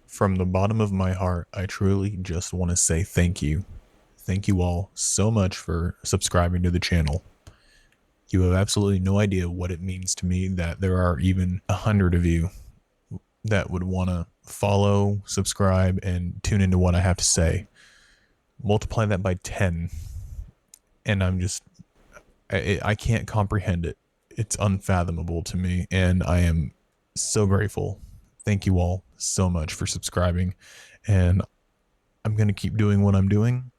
From the bottom of my heart, I truly just want to say thank you. Thank you all so much for subscribing to the channel. You have absolutely no idea what it means to me that there are even 100 of you that would want to follow, subscribe, and tune into what I have to say. Multiply that by 10, and I can't comprehend it. It's unfathomable to me, and I am so grateful. Thank you all so much for subscribing, and I'm going to keep doing what I'm doing,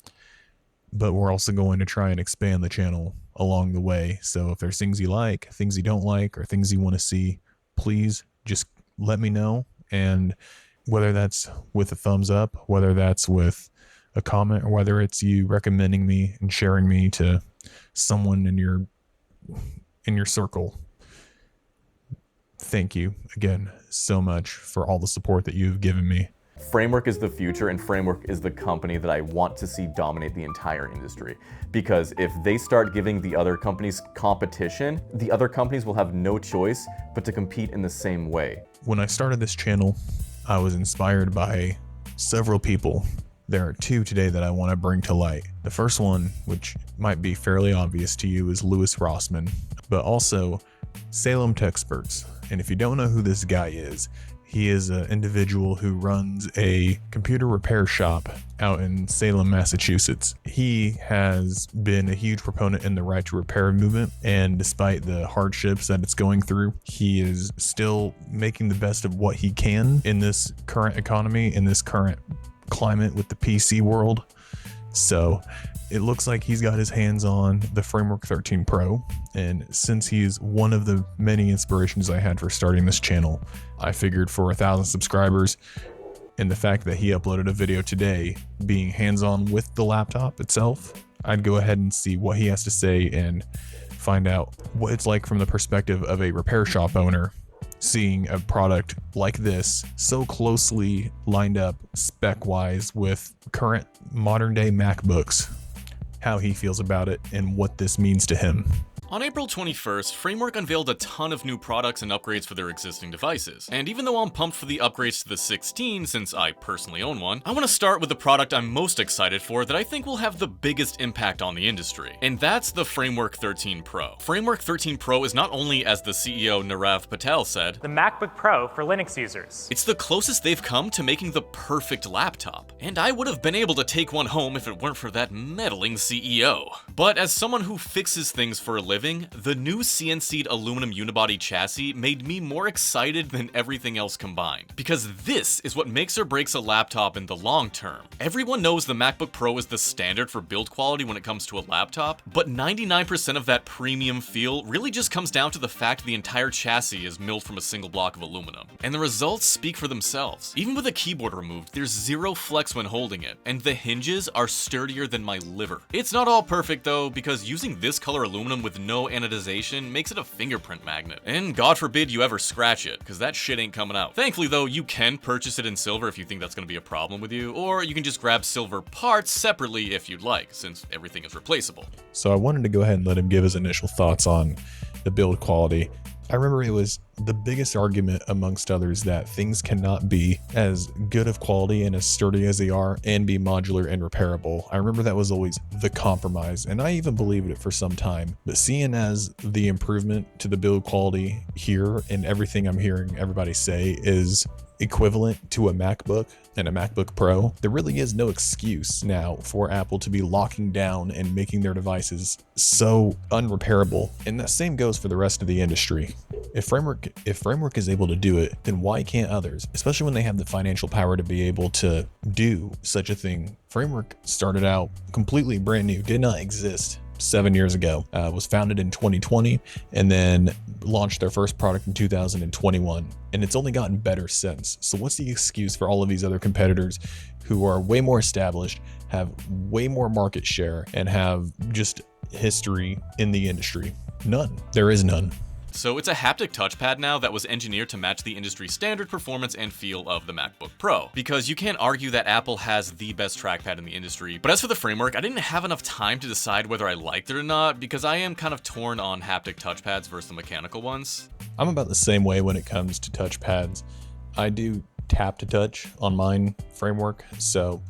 but we're also going to try and expand the channel along the way. So if there's things you like, things you don't like, or things you want to see, please just let me know. And whether that's with a thumbs up, whether that's with a comment, or whether it's you recommending me and sharing me to someone in your circle, thank you again so much for all the support that you've given me. Framework is the future, and Framework is the company that I want to see dominate the entire industry. Because if they start giving the other companies competition, the other companies will have no choice but to compete in the same way. When I started this channel, I was inspired by several people. There are two today that I want to bring to light. The first one, which might be fairly obvious to you, is Louis Rossman, but also Salem Techsperts. And if you don't know who this guy is, he is an individual who runs a computer repair shop out in Salem, Massachusetts. He has been a huge proponent in the right to repair movement, and despite the hardships that it's going through, he is still making the best of what he can in this current economy, in this current climate with the PC world. So it looks like he's got his hands on the Framework 13 Pro, and since he is one of the many inspirations I had for starting this channel, I figured for 1,000 subscribers and the fact that he uploaded a video today being hands-on with the laptop itself, I'd go ahead and see what he has to say and find out what it's like from the perspective of a repair shop owner seeing a product like this so closely lined up spec-wise with current modern-day MacBooks, how he feels about it and what this means to him. On April 21st, Framework unveiled a ton of new products and upgrades for their existing devices. And even though I'm pumped for the upgrades to the 16 since I personally own one, I want to start with the product I'm most excited for that I think will have the biggest impact on the industry. And that's the Framework 13 Pro. Framework 13 Pro is not only, as the CEO Nirav Patel said, the MacBook Pro for Linux users. It's the closest they've come to making the perfect laptop. And I would have been able to take one home if it weren't for that meddling CEO. But as someone who fixes things for a living, the new CNC'd aluminum unibody chassis made me more excited than everything else combined. Because this is what makes or breaks a laptop in the long term. Everyone knows the MacBook Pro is the standard for build quality when it comes to a laptop, but 99% of that premium feel really just comes down to the fact the entire chassis is milled from a single block of aluminum. And the results speak for themselves. Even with a keyboard removed, there's zero flex when holding it, and the hinges are sturdier than my liver. It's not all perfect though, because using this color aluminum with no anodization makes it a fingerprint magnet. And God forbid you ever scratch it, because that shit ain't coming out. Thankfully though, you can purchase it in silver if you think that's going to be a problem with you, or you can just grab silver parts separately if you'd like, since everything is replaceable. So I wanted to go ahead and let him give his initial thoughts on the build quality. I remember it was the biggest argument amongst others that things cannot be as good of quality and as sturdy as they are and be modular and repairable. I remember that was always the compromise, and I even believed it for some time. But seeing as the improvement to the build quality here and everything I'm hearing everybody say is equivalent to a MacBook and a MacBook Pro, there really is no excuse now for Apple to be locking down and making their devices so unrepairable. And that same goes for the rest of the industry. If Framework is able to do it, then why can't others? Especially when they have the financial power to be able to do such a thing. Framework started out completely brand new, did not exist 7 years ago, was founded in 2020 and then launched their first product in 2021, and it's only gotten better since. So what's the excuse for all of these other competitors who are way more established, have way more market share, and have just history in the industry? None. There is none. So it's a haptic touchpad now that was engineered to match the industry standard performance and feel of the MacBook Pro. Because you can't argue that Apple has the best trackpad in the industry. But as for the framework, I didn't have enough time to decide whether I liked it or not, because I am kind of torn on haptic touchpads versus the mechanical ones. I'm about the same way when it comes to touchpads. I do tap to touch on mine framework, so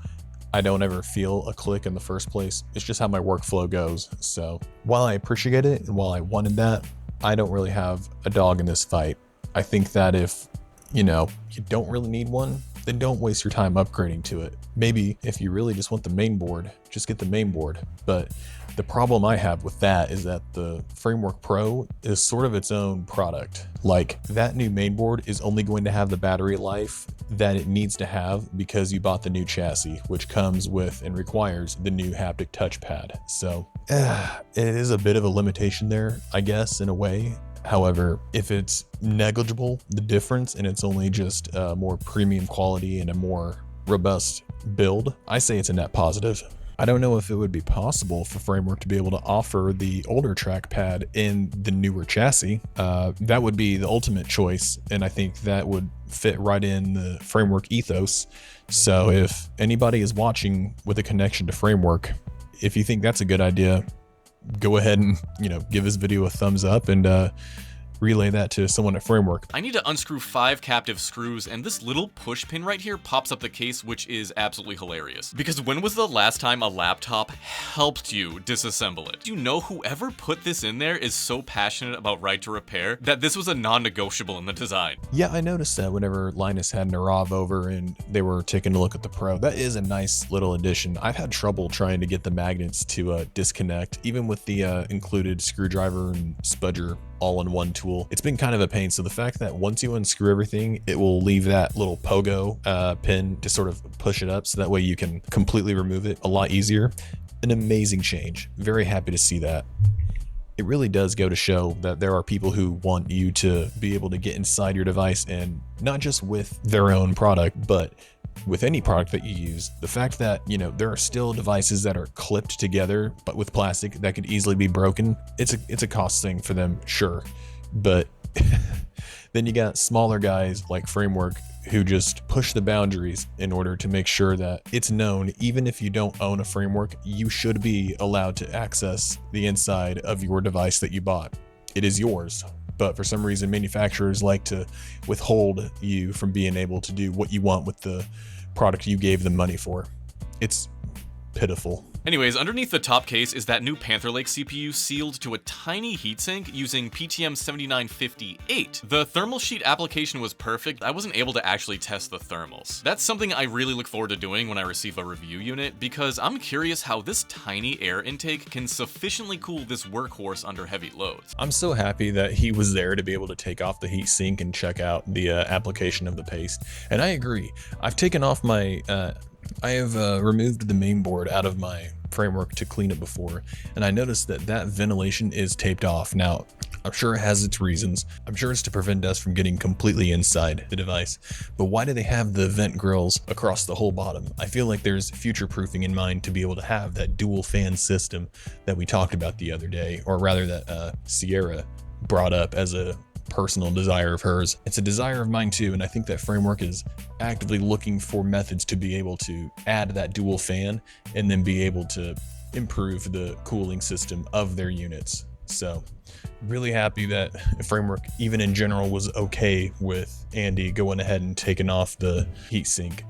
I don't ever feel a click in the first place. It's just how my workflow goes. So while I appreciate it and while I wanted that, I don't really have a dog in this fight. I think that if, you don't really need one, then don't waste your time upgrading to it. Maybe if you really just want the main board, just get the main board. But the problem I have with that is that the Framework Pro is sort of its own product. Like, that new main board is only going to have the battery life that it needs to have because you bought the new chassis, which comes with and requires the new haptic touchpad. So it is a bit of a limitation there, I guess, in a way. However, if it's negligible, the difference, and it's only just a more premium quality and a more robust build, I say it's a net positive. I don't know if it would be possible for Framework to be able to offer the older trackpad in the newer chassis. That would be the ultimate choice, and I think that would fit right in the Framework ethos. So if anybody is watching with a connection to Framework, if you think that's a good idea, go ahead and, give this video a thumbs up and relay that to someone at Framework. I need to unscrew 5 captive screws, and this little push pin right here pops up the case, which is absolutely hilarious. Because when was the last time a laptop helped you disassemble it? You know, whoever put this in there is so passionate about right to repair that this was a non-negotiable in the design. Yeah, I noticed that whenever Linus had Narav over and they were taking a look at the Pro. That is a nice little addition. I've had trouble trying to get the magnets to disconnect, even with the included screwdriver and spudger all-in-one tool. It's been kind of a pain. So the fact that once you unscrew everything, it will leave that little pogo pin to sort of push it up, so that way you can completely remove it a lot easier. An amazing change. Very happy to see that. It really does go to show that there are people who want you to be able to get inside your device, and not just with their own product, but with any product that you use. The fact that, there are still devices that are clipped together, but with plastic that could easily be broken. It's a cost thing for them, sure. But then you got smaller guys like Framework who just push the boundaries in order to make sure that it's known, even if you don't own a Framework, you should be allowed to access the inside of your device that you bought. It is yours. But for some reason, manufacturers like to withhold you from being able to do what you want with the product you gave them money for. It's pitiful. Anyways, underneath the top case is that new Panther Lake CPU sealed to a tiny heatsink using PTM 7958. The thermal sheet application was perfect. I wasn't able to actually test the thermals. That's something I really look forward to doing when I receive a review unit, because I'm curious how this tiny air intake can sufficiently cool this workhorse under heavy loads. I'm so happy that he was there to be able to take off the heatsink and check out the application of the paste. And I agree. I've taken off my I have removed the main board out of my Framework to clean it before, and I noticed that ventilation is taped off. Now, I'm sure it has its reasons. I'm sure it's to prevent dust from getting completely inside the device. But why do they have the vent grills across the whole bottom? I feel like there's future proofing in mind to be able to have that dual fan system that we talked about the other day, or rather that Sierra brought up as a personal desire of hers. It's a desire of mine too, and I think that Framework is actively looking for methods to be able to add that dual fan and then be able to improve the cooling system of their units. So really happy that Framework, even in general, was okay with Andy going ahead and taking off the heatsink.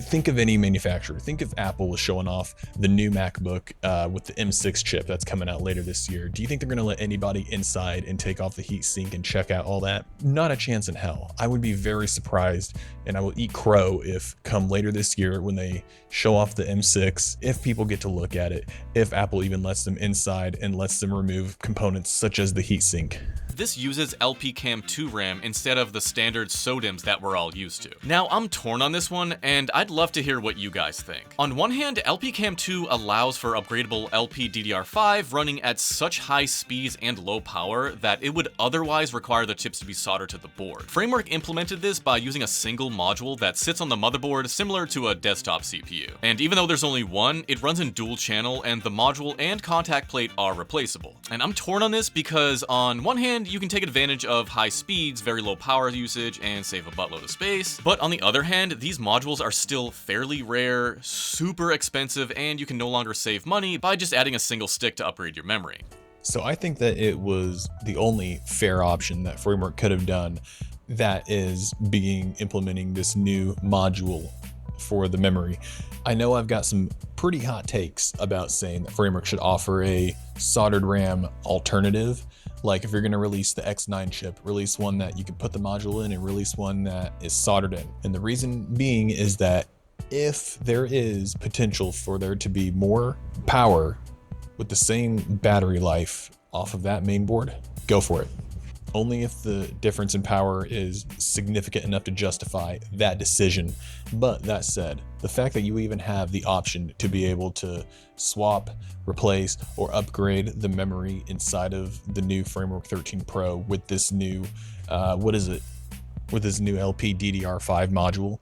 Think of any manufacturer. Think if Apple was showing off the new MacBook with the M6 chip that's coming out later this year. Do you think they're going to let anybody inside and take off the heatsink and check out all that? Not a chance in hell. I would be very surprised, and I will eat crow if come later this year when they show off the M6, if people get to look at it, if Apple even lets them inside and lets them remove components such as the heatsink. This uses LPCAMM2 RAM instead of the standard SODIMMs that we're all used to. Now, I'm torn on this one, and I'd love to hear what you guys think. On one hand, LPCAMM2 allows for upgradable LPDDR5 running at such high speeds and low power that it would otherwise require the chips to be soldered to the board. Framework implemented this by using a single module that sits on the motherboard, similar to a desktop CPU. And even though there's only one, it runs in dual channel, and the module and contact plate are replaceable. And I'm torn on this because on one hand, you can take advantage of high speeds, very low power usage, and save a buttload of space. But on the other hand, these modules are still fairly rare, super expensive, and you can no longer save money by just adding a single stick to upgrade your memory. So I think that it was the only fair option that Framework could have done. that is implementing this new module for the memory. I know I've got some pretty hot takes about saying that Framework should offer a soldered RAM alternative. Like if you're going to release the X9 chip, release one that you can put the module in and release one that is soldered in. And the reason being is that if there is potential for there to be more power with the same battery life off of that main board, go for it. Only if the difference in power is significant enough to justify that decision. But that said, the fact that you even have the option to be able to swap, replace, or upgrade the memory inside of the new Framework 13 Pro with this new, with this new LPDDR5 module,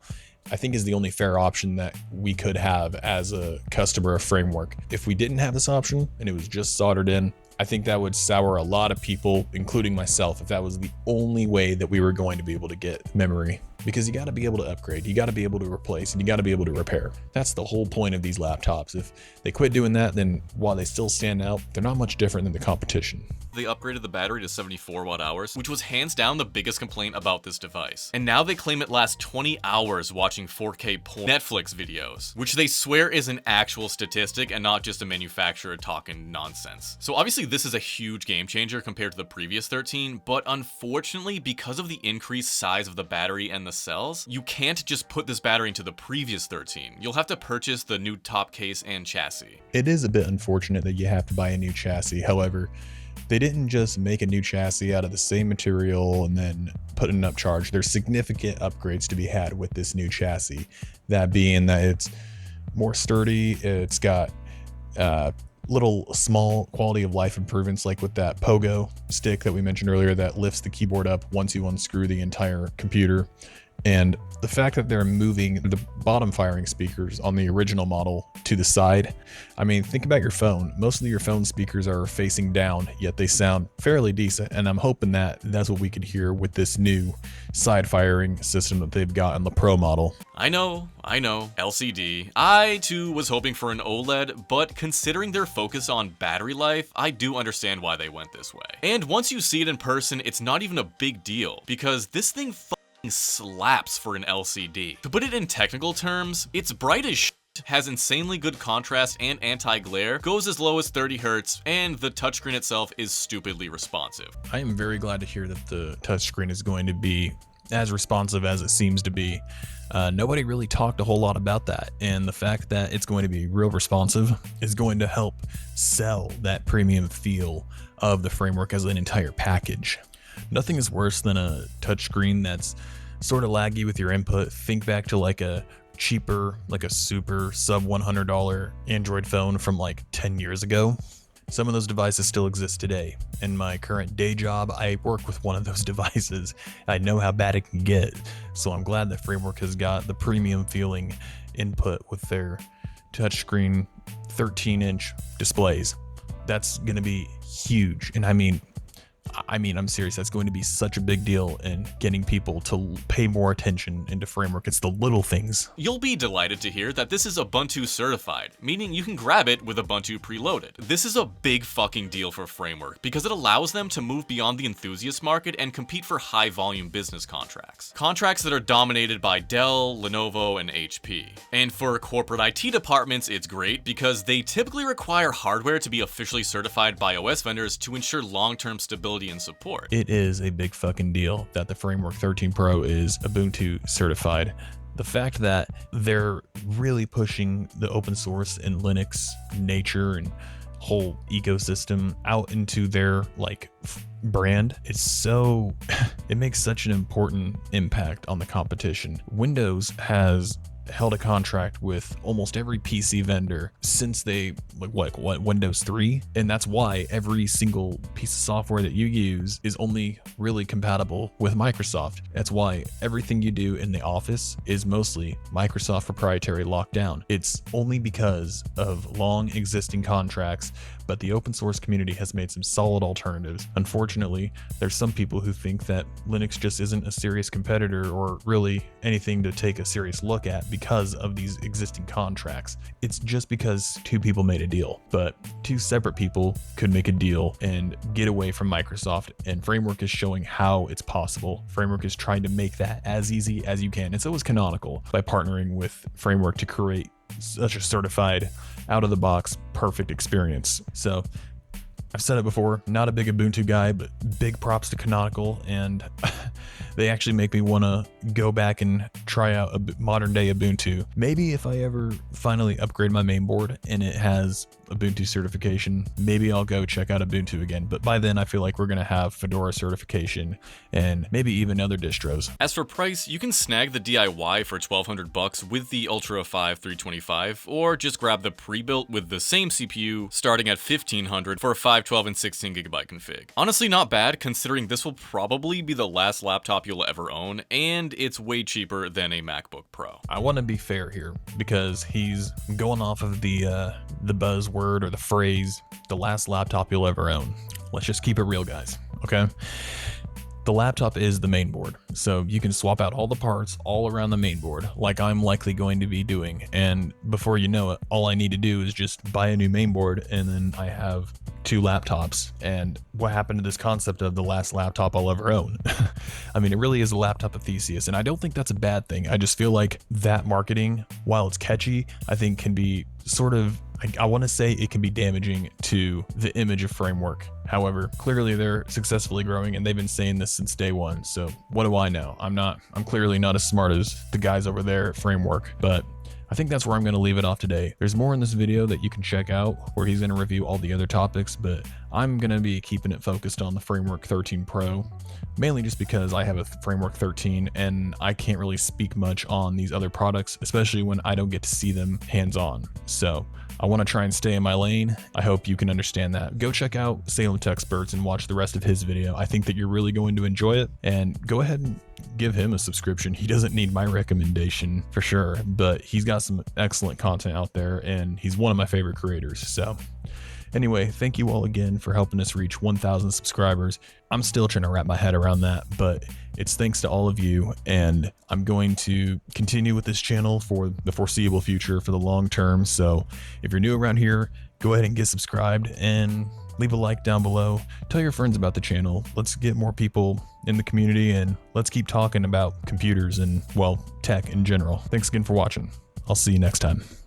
I think is the only fair option that we could have as a customer of Framework. If we didn't have this option and it was just soldered in, I think that would sour a lot of people, including myself, if that was the only way that we were going to be able to get memory. Because you got to be able to upgrade, you got to be able to replace, and you got to be able to repair. That's the whole point of these laptops. If they quit doing that, then while they still stand out, they're not much different than the competition. They upgraded the battery to 74 watt hours, which was hands down the biggest complaint about this device. And now they claim it lasts 20 hours watching 4K Netflix videos, which they swear is an actual statistic and not just a manufacturer talking nonsense. So obviously this is a huge game changer compared to the previous 13, but unfortunately, because of the increased size of the battery and the cells, you can't just put this battery into the previous 13. You'll have to purchase the new top case and chassis. It is a bit unfortunate that you have to buy a new chassis. However, they didn't just make a new chassis out of the same material and then put an upcharge. There's significant upgrades to be had with this new chassis. That being that it's more sturdy, it's got little small quality of life improvements, like with that pogo stick that we mentioned earlier that lifts the keyboard up once you unscrew the entire computer. And the fact that they're moving the bottom firing speakers on the original model to the side. I mean, think about your phone. Most of your phone speakers are facing down, yet they sound fairly decent. And I'm hoping that that's what we could hear with this new side firing system that they've got in the Pro model. I know, LCD. I too was hoping for an OLED, but considering their focus on battery life, I do understand why they went this way. And once you see it in person, it's not even a big deal, because this thing slaps for an LCD. To put it in technical terms, it's bright as shit, has insanely good contrast and anti-glare, goes as low as 30 Hz, and the touchscreen itself is stupidly responsive. I am very glad to hear that the touchscreen is going to be as responsive as it seems to be. Nobody really talked a whole lot about that, and the fact that it's going to be real responsive is going to help sell that premium feel of the Framework as an entire package. Nothing is worse than a touchscreen that's sort of laggy with your input. Think back to like a cheaper, like a super sub $100 Android phone from like 10 years ago. Some of those devices still exist today. In my current day job, I work with one of those devices. I know how bad it can get. So I'm glad that Framework has got the premium feeling input with their touchscreen 13-inch displays. That's going to be huge. And I mean, I'm serious. That's going to be such a big deal in getting people to pay more attention into Framework. It's the little things. You'll be delighted to hear that this is Ubuntu certified, meaning you can grab it with Ubuntu preloaded. This is a big fucking deal for Framework because it allows them to move beyond the enthusiast market and compete for high volume business contracts. Contracts that are dominated by Dell, Lenovo, and HP. And for corporate IT departments, it's great because they typically require hardware to be officially certified by OS vendors to ensure long-term stability and support. It is a big fucking deal that the Framework 13 Pro is Ubuntu certified. The fact that they're really pushing the open source and Linux nature and whole ecosystem out into their like brand, it's so it makes such an important impact on the competition. Windows has held a contract with almost every PC vendor since they what Windows 3, and that's why every single piece of software that you use is only really compatible with Microsoft. That's why everything you do in the office is mostly Microsoft proprietary lockdown. It's only because of long existing contracts, but the open source community has made some solid alternatives. Unfortunately, there's some people who think that Linux just isn't a serious competitor or really anything to take a serious look at because of these existing contracts. It's just because two people made a deal, but two separate people could make a deal and get away from Microsoft, and Framework is showing how it's possible. Framework is trying to make that as easy as you can, and so is Canonical by partnering with Framework to create such a certified, out-of-the-box, perfect experience. So I've said it before, not a big Ubuntu guy, but big props to Canonical, and they actually make me want to go back and try out a modern day Ubuntu. Maybe if I ever finally upgrade my mainboard and it has Ubuntu certification, maybe I'll go check out Ubuntu again. But by then I feel like we're going to have Fedora certification and maybe even other distros. As for price, you can snag the DIY for $1,200 with the Ultra 5 325, or just grab the pre-built with the same CPU starting at $1,500 for a 5, 12, and 16GB config. Honestly, not bad considering this will probably be the last laptop you'll ever own, and it's way cheaper than a MacBook Pro. I want to be fair here because he's going off of the buzzword or the phrase, the last laptop you'll ever own. Let's just keep it real, guys, okay? The laptop is the mainboard, so you can swap out all the parts all around the mainboard, like I'm likely going to be doing, and before you know it, all I need to do is just buy a new mainboard, and then I have two laptops. And what happened to this concept of the last laptop I'll ever own? I mean, it really is a laptop of Theseus, and I don't think that's a bad thing. I just feel like that marketing, while it's catchy, I think can be sort of, I want to say it can be damaging to the image of Framework. However, clearly they're successfully growing, and they've been saying this since day one. So what do I know? I'm clearly not as smart as the guys over there at Framework, but I think that's where I'm going to leave it off today. There's more in this video that you can check out where he's going to review all the other topics, but I'm going to be keeping it focused on the Framework 13 Pro, mainly just because I have a Framework 13 and I can't really speak much on these other products, especially when I don't get to see them hands-on. So I want to try and stay in my lane. I hope you can understand that. Go check out Salem Techsperts and watch the rest of his video. I think that you're really going to enjoy it, and go ahead and give him a subscription. He doesn't need my recommendation for sure, but he's got some excellent content out there, and he's one of my favorite creators. So anyway, thank you all again for helping us reach 1,000 subscribers. I'm still trying to wrap my head around that, but it's thanks to all of you, and I'm going to continue with this channel for the foreseeable future, for the long term. So if you're new around here, go ahead and get subscribed and leave a like down below. Tell your friends about the channel. Let's get more people in the community, and let's keep talking about computers and, well, tech in general. Thanks again for watching. I'll see you next time.